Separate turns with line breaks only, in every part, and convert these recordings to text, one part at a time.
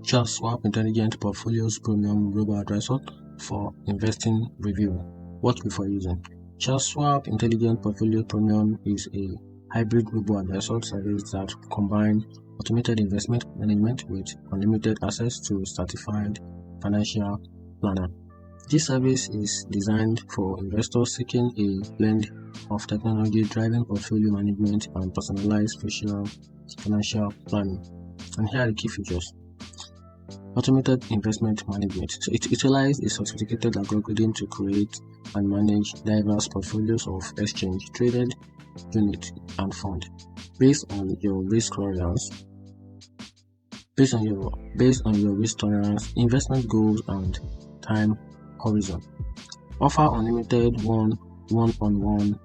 Schwab Intelligent Portfolios Premium Robo-advisor for investing review. What before using? Schwab Intelligent Portfolio Premium is a hybrid robo-advisor service that combines automated investment management with unlimited access to certified financial planner. This service is designed for investors seeking a blend of technology-driven portfolio management and personalized financial planning. And here are the key features. Automated investment management. So it utilizes a sophisticated algorithm to create and manage diverse portfolios of exchange-traded unit and fund based on your risk tolerance. Based on your risk tolerance, investment goals, and time horizon. Offer unlimited one-on-one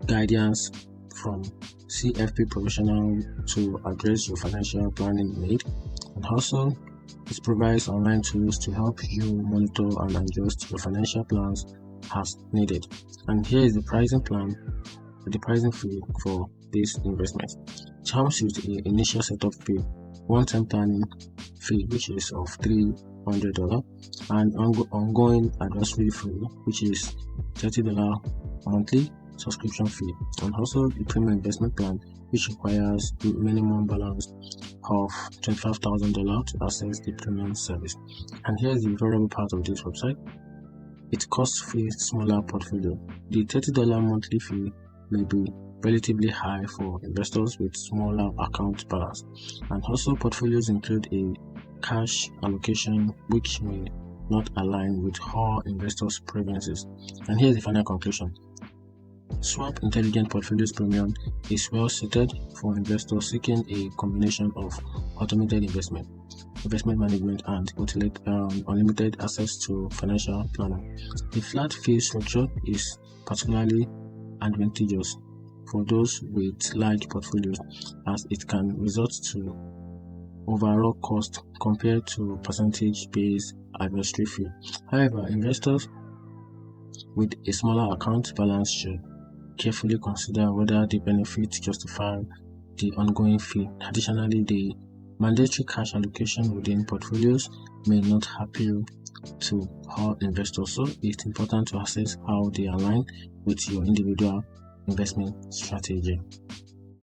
guidance from CFP professional to address your financial planning need, and also it provides online tools to help you monitor and adjust your financial plans as needed. And here is the pricing fee for this investment. It comes with an initial setup fee, one-time planning fee which is of $300, and ongoing advisory fee which is $30 monthly subscription fee, and also the premium investment plan which requires the minimum balance of $25,000 to access the premium service. And here's the variable part of this website. It costs a smaller portfolio. The $30 monthly fee may be relatively high for investors with smaller account balance, and also portfolios include a cash allocation which may not align with all investors' preferences. And here's the final conclusion. Schwab Intelligent Portfolios Premium is well suited for investors seeking a combination of automated investment management, and unlimited access to financial planning. The flat fee structure is particularly advantageous for those with large portfolios, as it can result to overall cost compared to percentage-based advisory fee. However, investors with a smaller account balance should carefully consider whether the benefits justify the ongoing fee. Additionally, the mandatory cash allocation within portfolios may not appeal to all investors, so it's important to assess how they align with your individual investment strategy.